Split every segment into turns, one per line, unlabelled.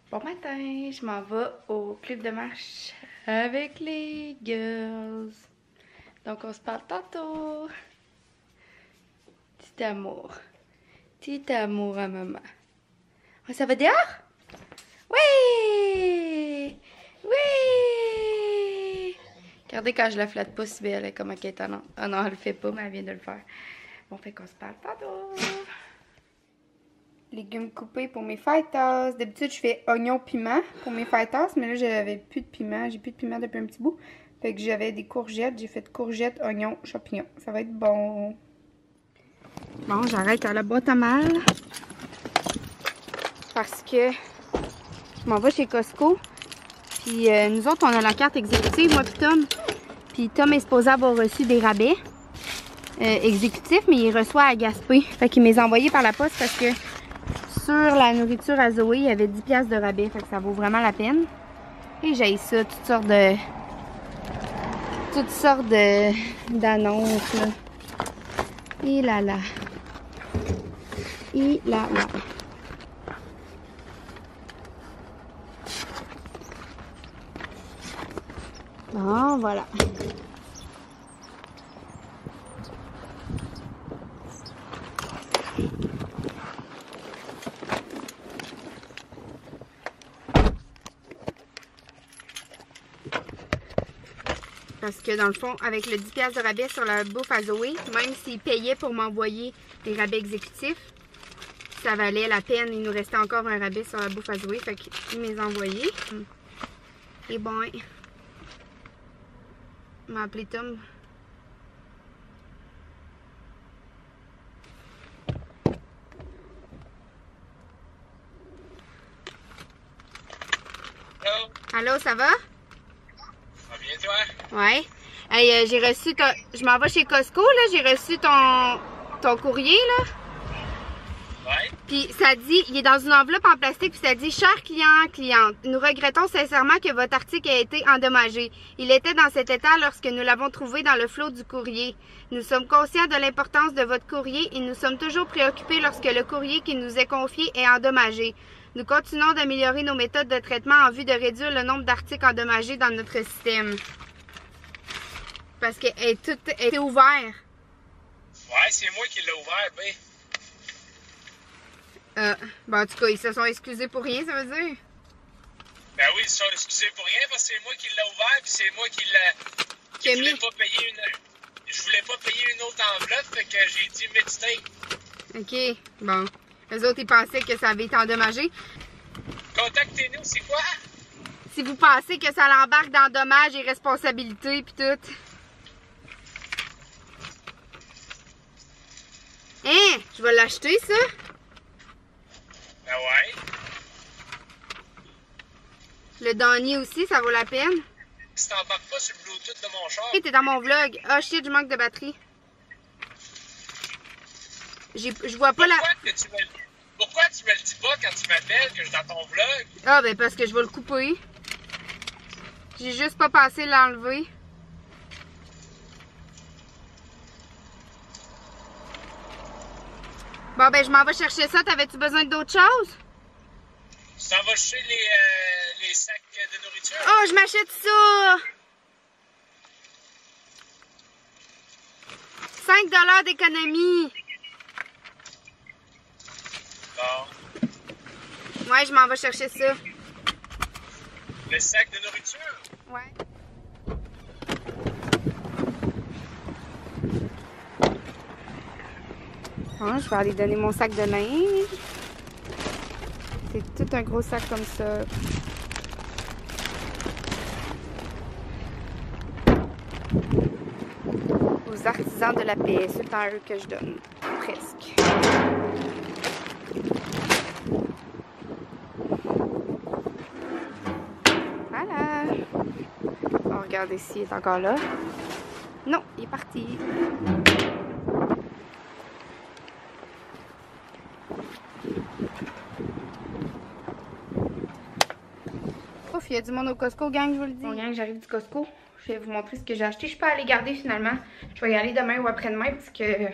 Bon matin, je m'en vais au club de marche avec les girls. Donc on se parle tantôt. Petit amour. Petit amour à maman. Oh, ça va dehors? Oui! Oui! Regardez quand je la flatte pas si belle, comment elle est étonnante. Ah non, elle le fait pas, mais elle vient de le faire. Bon, fait qu'on se parle tantôt. Légumes coupés pour mes fajitas. D'habitude, je fais oignon piment pour mes fajitas, mais là, j'avais plus de piment. J'ai plus de piment depuis un petit bout. Fait que j'avais des courgettes. J'ai fait courgettes, oignons, champignons. Ça va être bon. Bon, j'arrête à la boîte à mal. Parce que je m'en vais chez Costco. Puis nous autres, on a la carte exécutive, moi puis Tom. Puis Tom est supposé avoir reçu des rabais exécutifs, mais il reçoit à Gaspé. Fait qu'il m'a envoyé par la poste parce que sur la nourriture à Zoé, il y avait 10 piastres de rabais, fait que ça vaut vraiment la peine. Et j'ai ça, toutes sortes d'annonces. Et là là. Et là là. Bon, voilà. Parce que dans le fond, avec le 10 piastres de rabais sur la bouffe à Zoé, même s'il payait pour m'envoyer des rabais exécutifs, ça valait la peine. Il nous restait encore un rabais sur la bouffe à Zoé, fait qu'il m'a envoyé. Et bon, il m'a appelé Tom.
Allô?
Allô, ça va?
Ça va bien, toi?
Ouais. Hey, j'ai reçu ton... Je m'en vais chez Costco, là. J'ai reçu ton courrier, là.
Ouais.
Puis ça dit, il est dans une enveloppe en plastique, puis ça dit « Cher client, cliente, nous regrettons sincèrement que votre article ait été endommagé. Il était dans cet état lorsque nous l'avons trouvé dans le flot du courrier. Nous sommes conscients de l'importance de votre courrier et nous sommes toujours préoccupés lorsque le courrier qui nous est confié est endommagé. Nous continuons d'améliorer nos méthodes de traitement en vue de réduire le nombre d'articles endommagés dans notre système. » Parce que tout était ouvert.
Ouais, c'est moi qui l'ai ouvert, ben.
Ben en tout cas, ils se sont excusés pour rien, ça veut dire?
Ben oui, ils se sont excusés pour rien parce que c'est moi qui l'ai ouvert puis c'est moi qui voulais pas payer je voulais pas payer une autre enveloppe, fait que j'ai dit mistake.
OK, bon. Les autres, ils pensaient que ça avait été endommagé.
Contactez-nous, c'est quoi?
Si vous pensez que ça l'embarque dans dommages et responsabilités pis tout. Hein? Je vais l'acheter, ça?
Ben ouais.
Le Donny aussi, ça vaut la peine.
Si t'embarques pas sur le Bluetooth de mon char.
Hey, t'es dans mon vlog. Ah, shit, je manque de batterie. Je vois pas
Pourquoi tu me le dis pas quand tu m'appelles que je suis dans ton vlog?
Ah, ben parce que je vais le couper. J'ai juste pas pensé l'enlever. Bon, ben je m'en vais chercher ça. T'avais-tu besoin d'autre chose?
Tu t'en vas chercher les sacs de nourriture?
Oh, je m'achète ça! 5 $ d'économie.
Bon.
Ouais, je m'en vais chercher ça.
Le sac de nourriture?
Ouais. Bon, je vais aller donner mon sac de linge. C'est tout un gros sac comme ça. Aux artisans de la paix, c'est à eux que je donne. Presque. Voilà. On regarde ici, il est encore là. Non, il est parti. Il y a du monde au Costco, gang, je vous le dis. Bon, gang, j'arrive du Costco. Je vais vous montrer ce que j'ai acheté. Je peux aller garder finalement. Je vais y aller demain ou après-demain parce que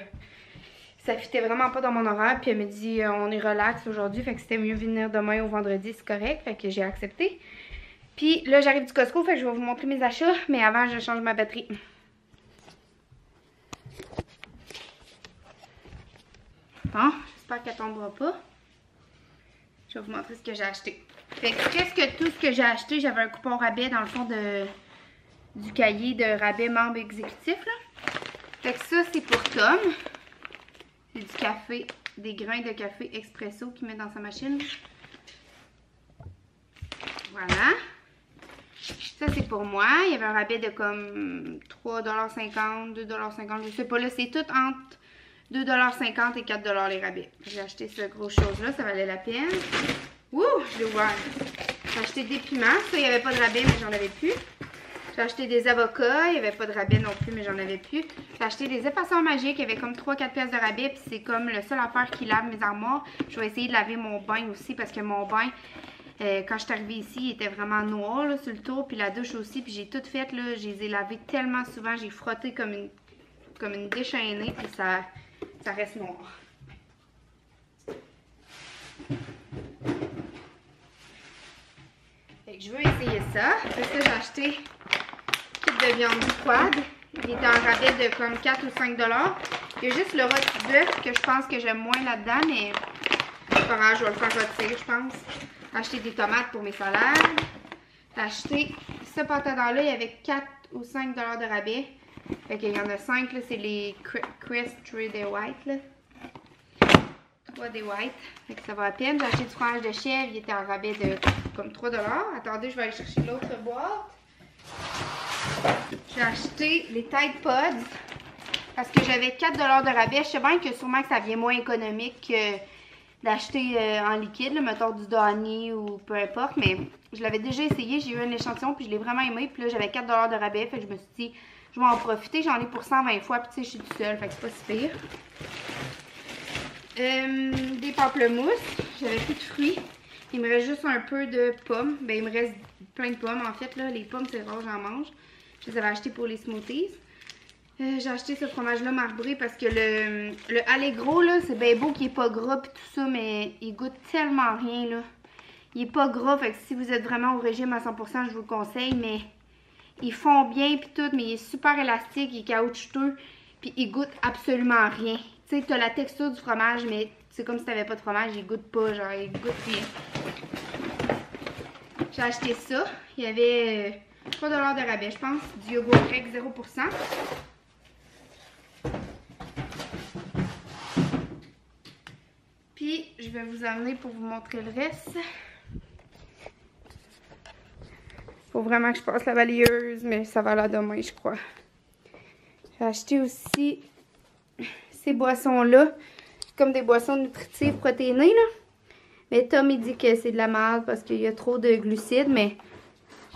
ça fitait vraiment pas dans mon horaire. Puis elle me dit, on est relax aujourd'hui. Fait que c'était mieux venir demain au vendredi, c'est correct. Fait que j'ai accepté. Puis là, j'arrive du Costco. Fait que je vais vous montrer mes achats. Mais avant, je change ma batterie. Bon, j'espère qu'elle tombera pas. Je vais vous montrer ce que j'ai acheté. Fait que presque tout ce que j'ai acheté, j'avais un coupon rabais dans le fond du cahier de rabais membre exécutif, là. Fait que ça, c'est pour Tom. C'est du café, des grains de café expresso qu'il met dans sa machine. Voilà. Ça, c'est pour moi. Il y avait un rabais de comme 3,50 $, 2,50 $. Je sais pas, là, c'est tout entre 2,50 $ et 4 $ les rabais. J'ai acheté ce gros chose-là, ça valait la peine. Ouh, je l'ai ouvert. J'ai acheté des piments. Ça, il n'y avait pas de rabais, mais j'en avais plus. J'ai acheté des avocats, il n'y avait pas de rabais non plus, mais j'en avais plus. J'ai acheté des effaceurs magiques, il y avait comme 3-4 pièces de rabais, puis c'est comme le seul affaire qui lave mes armoires. Je vais essayer de laver mon bain aussi, parce que mon bain, quand je suis arrivée ici, il était vraiment noir là, sur le tour, puis la douche aussi, puis j'ai tout fait, là, je les ai lavés tellement souvent, j'ai frotté comme une déchaînée, puis ça reste noir. Fait que je veux essayer ça. Parce que j'ai acheté kit de viande froide. Il était en rabais de comme 4 ou 5 $. Il y a juste le rôti bœuf que je pense que j'aime moins là-dedans, mais c'est pas grave, je vais le faire rôtir, je pense. J'ai acheté des tomates pour mes salades. J'ai acheté ce pantalon-là, il y avait 4 ou 5 $ de rabais. Fait qu'il y en a 5, là, c'est les Crest 3 des White, là. 3 des White. Fait que ça va à peine. J'ai acheté du fromage de chèvre, il était en rabais de comme 3 $. Attendez, je vais aller chercher l'autre boîte. J'ai acheté les Tide Pods parce que j'avais 4 $ de rabais. Je sais bien que sûrement que ça vient moins économique que d'acheter en liquide, là, mettons du Donny ou peu importe, mais je l'avais déjà essayé, j'ai eu un échantillon puis je l'ai vraiment aimé. Puis là, j'avais 4 $ de rabais, fait que je me suis dit, je vais en profiter. J'en ai pour 120 fois, puis tu sais, je suis toute seule, fait que c'est pas si pire. Des pamplemousses, j'avais plus de fruits. Il me reste juste un peu de pommes. Ben, il me reste plein de pommes en fait, là. Les pommes, c'est rare, j'en mange. Je les avais achetées pour les smoothies. J'ai acheté ce fromage-là marbré parce que le Allegro, là, c'est bien beau qu'il est pas gras pis tout ça, mais il goûte tellement rien, là. Il est pas gras, fait que si vous êtes vraiment au régime à 100%, je vous le conseille, mais ils font bien pis tout, mais il est super élastique, il est caoutchouteux, pis il goûte absolument rien. Tu sais, t'as la texture du fromage, mais c'est comme si t'avais pas de fromage, il goûte pas, genre, il goûte rien. J'ai acheté ça, il y avait 3 $ de rabais, je pense, du yogourt grec 0%. Puis, je vais vous amener pour vous montrer le reste. Faut vraiment que je passe la balayeuse, mais ça va là demain, je crois. J'ai acheté aussi ces boissons-là. Comme des boissons nutritives protéinées, là. Mais Tom, il dit que c'est de la merde parce qu'il y a trop de glucides, mais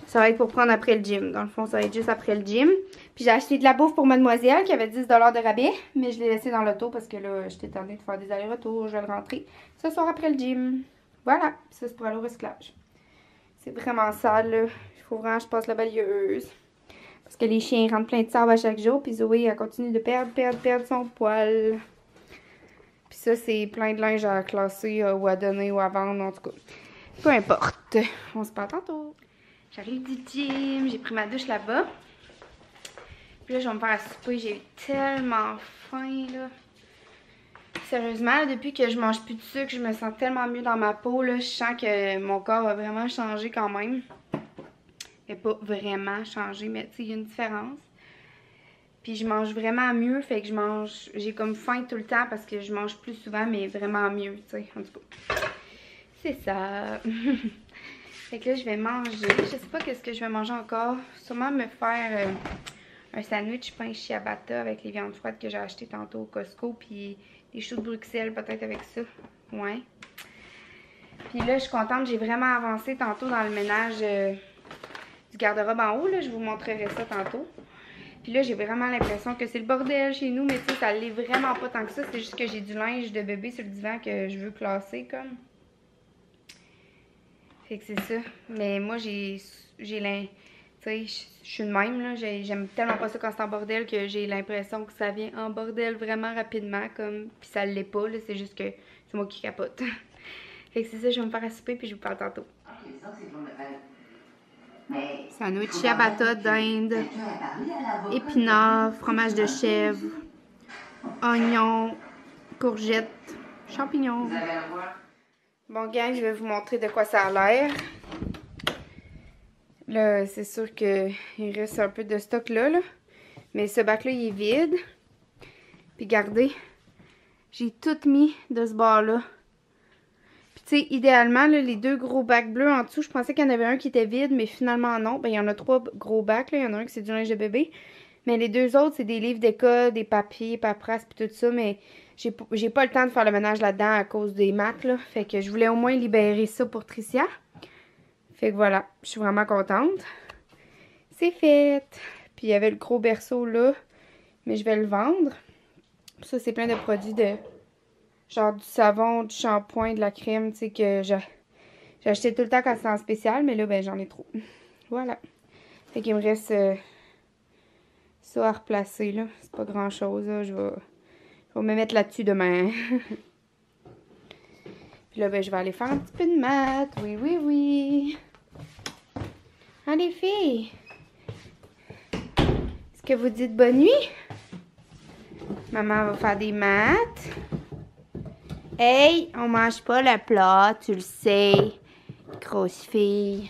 ça va être pour prendre après le gym. Dans le fond, ça va être juste après le gym. Puis j'ai acheté de la bouffe pour mademoiselle qui avait 10 $ de rabais, mais je l'ai laissé dans l'auto parce que là, j'étais tannée de faire des allers-retours. Je vais le rentrer ce soir après le gym. Voilà, ça c'est pour aller au recyclage. C'est vraiment sale, là. Il faut vraiment que je passe la balayeuse. Parce que les chiens rentrent plein de sable à chaque jour. Puis Zoé, elle continue de perdre son poil. Puis ça, c'est plein de linge à classer ou à donner ou à vendre, en tout cas. Peu importe. On se parle tantôt. J'arrive du gym. J'ai pris ma douche là-bas. Puis là, je vais me faire à souper. J'ai eu tellement faim, là. Sérieusement, depuis que je mange plus de sucre, je me sens tellement mieux dans ma peau, là. Je sens que mon corps a vraiment changé quand même. Il n'a pas vraiment changé, mais tu sais, il y a une différence. Puis je mange vraiment mieux, fait que j'ai comme faim tout le temps parce que je mange plus souvent, mais vraiment mieux, tu sais, en tout cas. C'est ça. Fait que là, je vais manger. Je sais pas qu'est-ce que je vais manger encore. Sûrement me faire un sandwich pain ciabatta avec les viandes froides que j'ai achetées tantôt au Costco, puis des choux de Bruxelles peut-être avec ça. Ouais. Puis là, je suis contente, j'ai vraiment avancé tantôt dans le ménage du garde-robe en haut, là. Je vous montrerai ça tantôt. Puis là, j'ai vraiment l'impression que c'est le bordel chez nous, mais tu sais, ça l'est vraiment pas tant que ça. C'est juste que j'ai du linge de bébé sur le divan que je veux classer, comme. Fait que c'est ça. Mais moi, j'ai Tu sais, je suis de même, là. J'aime tellement pas ça quand c'est en bordel que j'ai l'impression que ça vient en bordel vraiment rapidement, comme. Puis ça l'est pas, là. C'est juste que c'est moi qui capote. Fait que c'est ça, je vais me faire à souper, puis je vous parle tantôt. Sandwich ciabatta d'Inde, épinards, fromage de chèvre, oignons, courgettes, champignons. Bon, gang, je vais vous montrer de quoi ça a l'air. Là, c'est sûr qu'il reste un peu de stock là. Mais ce bac-là, il est vide. Puis regardez, j'ai tout mis de ce bord-là. Puis tu sais, idéalement, là, les 2 gros bacs bleus en dessous, je pensais qu'il y en avait un qui était vide, mais finalement non. Ben, il y en a 3 gros bacs, là. Il y en a un qui c'est du linge de bébé. Mais les 2 autres, c'est des livres d'école, des papiers, paperasses, puis tout ça. Mais j'ai pas le temps de faire le ménage là-dedans à cause des maths, là. Fait que je voulais au moins libérer ça pour Tricia. Fait que voilà, je suis vraiment contente. C'est fait. Puis il y avait le gros berceau là, mais je vais le vendre. Ça, c'est plein de produits de genre du savon, du shampoing, de la crème, tu sais, que j'ai acheté tout le temps quand c'est en spécial, mais là, ben j'en ai trop. Voilà. Fait qu'il me reste ça à replacer, là. C'est pas grand-chose, là. Je vais me mettre là-dessus demain. Puis là, ben je vais aller faire un petit peu de maths. Oui, oui, oui. Allez, filles. Est-ce que vous dites bonne nuit? Maman va faire des maths. Hey, on mange pas le plat, tu le sais. Grosse fille.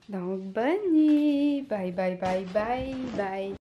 Donc, bonne nuit. Bye, bye, bye, bye, bye.